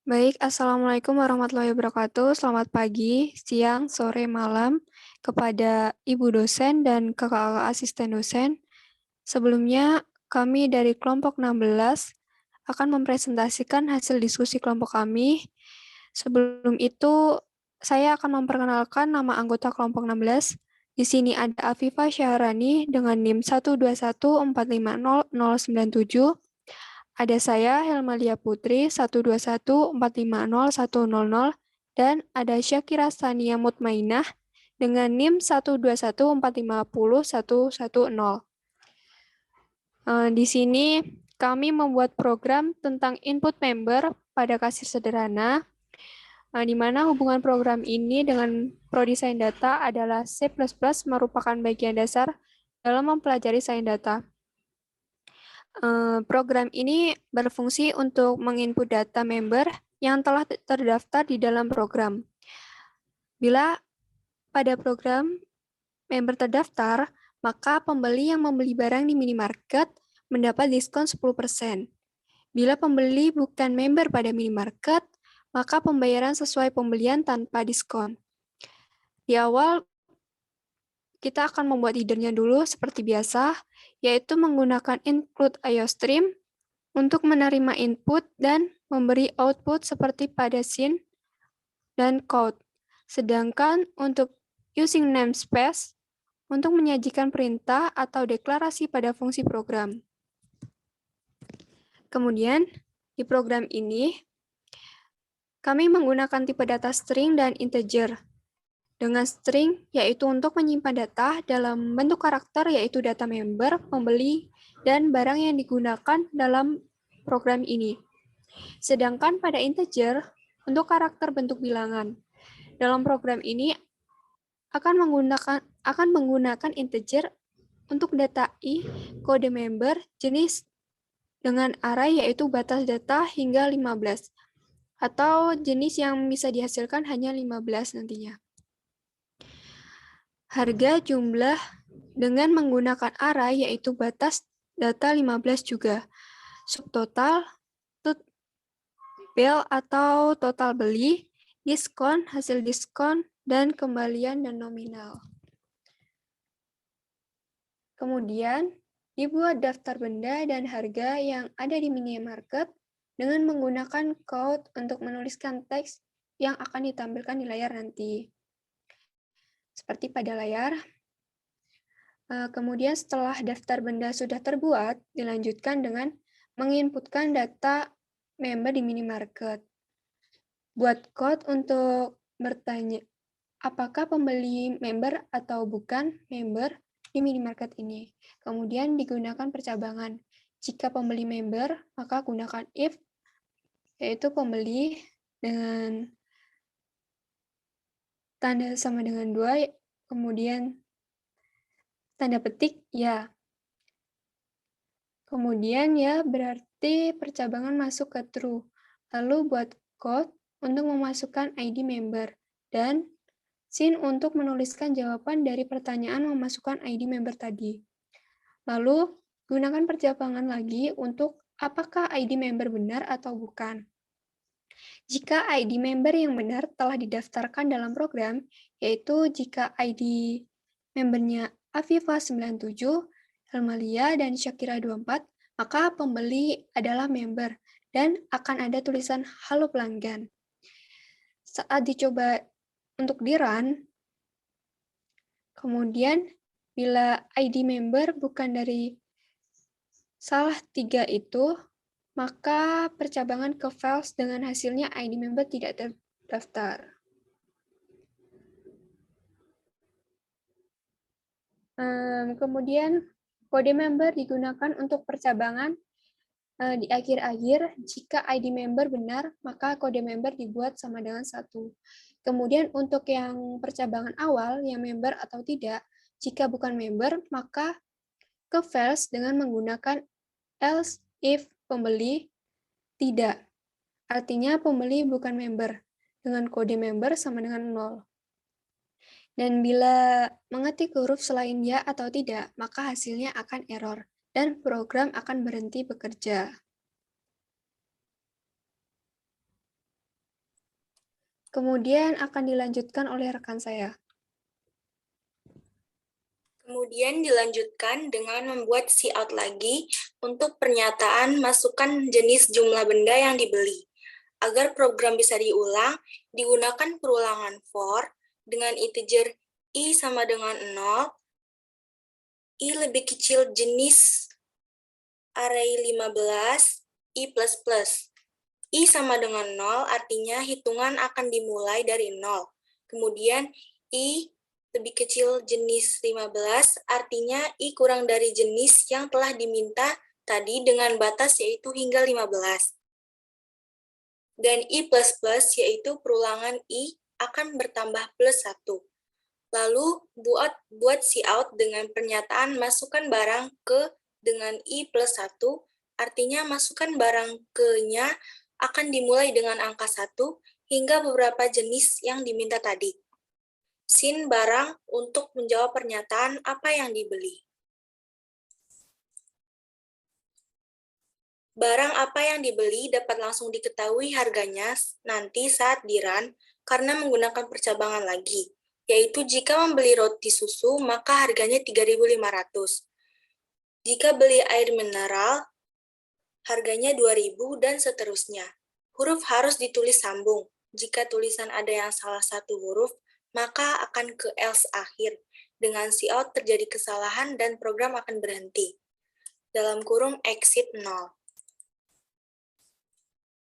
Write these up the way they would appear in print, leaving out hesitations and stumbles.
Baik, Assalamualaikum warahmatullahi wabarakatuh. Selamat pagi, siang, sore, malam kepada Ibu dosen dan kakak-kakak asisten dosen. Sebelumnya, kami dari kelompok 16 akan mempresentasikan hasil diskusi kelompok kami. Sebelum itu, saya akan memperkenalkan nama anggota kelompok 16. Di sini ada Afifah Syahrani dengan NIM 121450097. Ada saya, Helmalia Putri, 121450100, dan ada Syakira Sania Mutmainah dengan NIM 121450110. Di sini kami membuat program tentang input member pada kasir sederhana, di mana hubungan program ini dengan ProDesign Data adalah C++ merupakan bagian dasar dalam mempelajari sains data. Program ini berfungsi untuk menginput data member yang telah terdaftar di dalam program. Bila pada program member terdaftar, maka pembeli yang membeli barang di minimarket mendapat diskon 10%. Bila pembeli bukan member pada minimarket, maka pembayaran sesuai pembelian tanpa diskon. Di awal, kita akan membuat leader-nya dulu seperti biasa, yaitu menggunakan include IOStream untuk menerima input dan memberi output seperti pada scene dan code. Sedangkan untuk using namespace untuk menyajikan perintah atau deklarasi pada fungsi program. Kemudian, di program ini, kami menggunakan tipe data string dan integer. Dengan string, yaitu untuk menyimpan data dalam bentuk karakter, yaitu data member, pembeli, dan barang yang digunakan dalam program ini. Sedangkan pada integer, untuk karakter bentuk bilangan. Dalam program ini akan menggunakan integer untuk data kode member jenis dengan array yaitu batas data hingga 15 atau jenis yang bisa dihasilkan hanya 15 nantinya. Harga jumlah dengan menggunakan array yaitu batas data 15 juga. Subtotal, bill atau total beli, diskon, hasil diskon, dan kembalian dan nominal. Kemudian, dibuat daftar benda dan harga yang ada di minimarket dengan menggunakan code untuk menuliskan teks yang akan ditampilkan di layar nanti. Seperti pada layar. Kemudian setelah daftar benda sudah terbuat, dilanjutkan dengan menginputkan data member di minimarket. Buat code untuk bertanya, apakah pembeli member atau bukan member di minimarket ini. Kemudian digunakan percabangan. Jika pembeli member, maka gunakan if, yaitu pembeli dengan tanda sama dengan 2, kemudian tanda petik ya. Kemudian ya berarti percabangan masuk ke true. Lalu buat code untuk memasukkan ID member dan scene untuk menuliskan jawaban dari pertanyaan memasukkan ID member tadi. Lalu gunakan percabangan lagi untuk apakah ID member benar atau bukan. Jika ID member yang benar telah didaftarkan dalam program, yaitu jika ID membernya Afifah 97, Helmalia, dan Syakira 24, maka pembeli adalah member dan akan ada tulisan halo pelanggan. Saat dicoba untuk di-run, kemudian bila ID member bukan dari salah 3 itu, maka percabangan ke files dengan hasilnya ID member tidak terdaftar. Kemudian kode member digunakan untuk percabangan di akhir-akhir. Jika ID member benar, maka kode member dibuat sama dengan 1. Kemudian untuk yang percabangan awal, yang member atau tidak, jika bukan member, maka ke files dengan menggunakan else if pembeli tidak. Artinya pembeli bukan member, dengan kode member sama dengan 0. Dan bila mengetik huruf selain ya atau tidak, maka hasilnya akan error, dan program akan berhenti bekerja. Kemudian akan dilanjutkan oleh rekan saya. Kemudian dilanjutkan dengan membuat see-out lagi untuk pernyataan masukkan jenis jumlah benda yang dibeli. Agar program bisa diulang, digunakan perulangan for dengan integer i sama dengan 0, i lebih kecil jenis array 15, i plus plus. I sama dengan 0 artinya hitungan akan dimulai dari 0. Kemudian i lebih kecil jenis 15 artinya i kurang dari jenis yang telah diminta tadi dengan batas yaitu hingga 15. Dan i plus plus yaitu perulangan i akan bertambah plus 1. Lalu buat cout dengan pernyataan masukkan barang ke dengan i plus 1, artinya masukkan barang ke-nya akan dimulai dengan angka 1 hingga beberapa jenis yang diminta tadi. Sin barang untuk menjawab pernyataan apa yang dibeli. Barang apa yang dibeli dapat langsung diketahui harganya nanti saat di-run karena menggunakan percabangan lagi, yaitu jika membeli roti susu maka harganya 3.500. Jika beli air mineral, harganya 2.000 dan seterusnya. Huruf harus ditulis sambung. Jika tulisan ada yang salah satu huruf, maka akan ke else akhir. Dengan cout terjadi kesalahan dan program akan berhenti. Dalam kurung exit 0.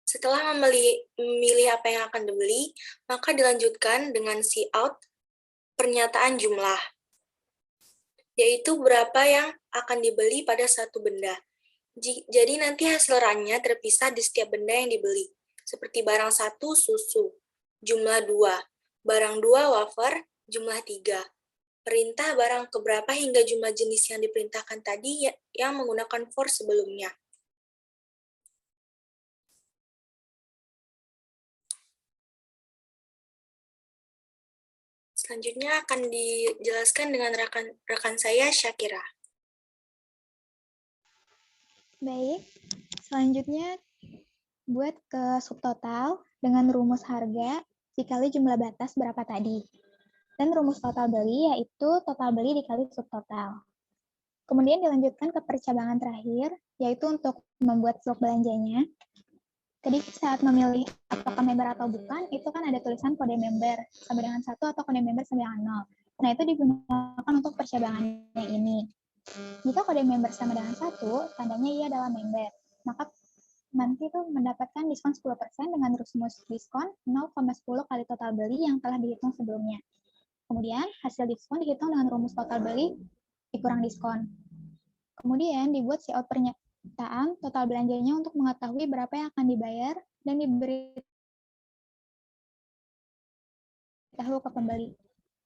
Setelah memilih apa yang akan dibeli, maka dilanjutkan dengan cout pernyataan jumlah, yaitu berapa yang akan dibeli pada satu benda. Jadi nanti hasil run-nya terpisah di setiap benda yang dibeli, seperti barang 1 susu, jumlah 2, barang 2 wafer, jumlah 3. Perintah barang keberapa hingga jumlah jenis yang diperintahkan tadi yang menggunakan for sebelumnya. Selanjutnya akan dijelaskan dengan rekan saya, Syakira. Baik, selanjutnya buat ke subtotal dengan rumus harga dikali jumlah batas berapa tadi. Dan rumus total beli yaitu total beli dikali subtotal. Kemudian dilanjutkan ke percabangan terakhir, yaitu untuk membuat blok belanjanya. Jadi saat memilih apakah member atau bukan, itu kan ada tulisan kode member sama dengan 1 atau kode member sama dengan 0. Nah, itu digunakan untuk percabangannya ini. Jika kode member sama dengan 1, tandanya ia adalah member. Maka nanti itu mendapatkan diskon 10% dengan rumus diskon 0,10 kali total beli yang telah dihitung sebelumnya. Kemudian hasil diskon dihitung dengan rumus total beli dikurang diskon. Kemudian dibuat cout pernyataan total belanjanya untuk mengetahui berapa yang akan dibayar dan diberi tahu ke pembeli.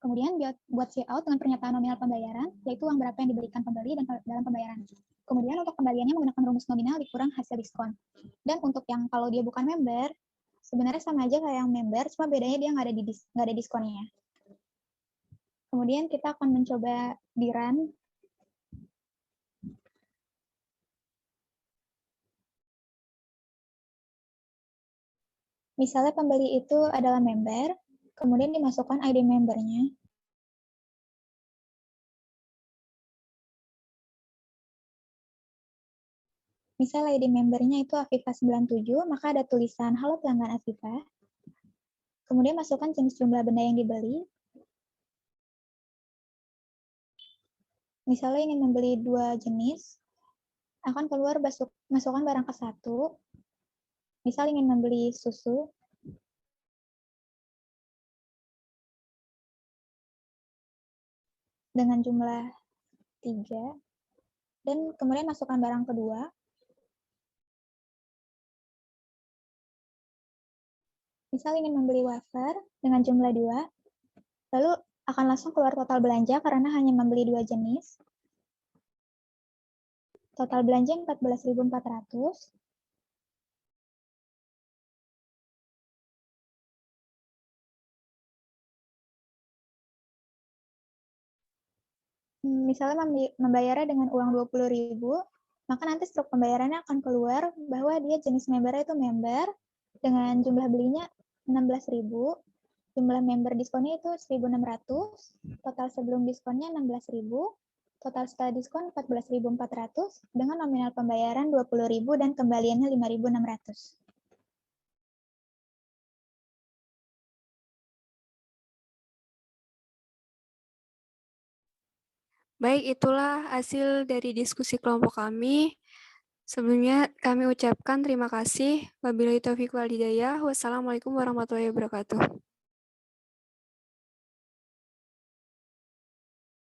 Kemudian buat cout dengan pernyataan nominal pembayaran, yaitu uang berapa yang diberikan pembeli dan dalam pembayaran. Kemudian untuk kembaliannya menggunakan rumus nominal dikurang hasil diskon. Dan untuk yang kalau dia bukan member, sebenarnya sama aja kayak yang member, cuma bedanya dia nggak ada diskonnya. Kemudian kita akan mencoba di run. Misalnya pembeli itu adalah member, kemudian dimasukkan ID membernya. Misal ID membernya itu Afifa97, maka ada tulisan halo pelanggan Afifa. Kemudian masukkan jenis jumlah benda yang dibeli. Misalnya ingin membeli 2 jenis, akan keluar masukkan barang ke 1. Misal ingin membeli susu, dengan jumlah 3, dan kemudian masukkan barang kedua. Misal ingin membeli wafer dengan jumlah 2, lalu akan langsung keluar total belanja karena hanya membeli 2 jenis. Total belanja 14.400. Misalnya membayarnya dengan uang 20.000, maka nanti struk pembayarannya akan keluar bahwa dia jenis membernya itu member dengan jumlah belinya 16.000 Jumlah member diskonnya itu 1.600, total sebelum diskonnya 16.000, total setelah diskon 14.400, dengan nominal pembayaran 20.000 dan kembaliannya 5.600. Baik, itulah hasil dari diskusi kelompok kami. Sebelumnya kami ucapkan terima kasih. Wabillahi taufiq wal hidayah. Wassalamualaikum warahmatullahi wabarakatuh.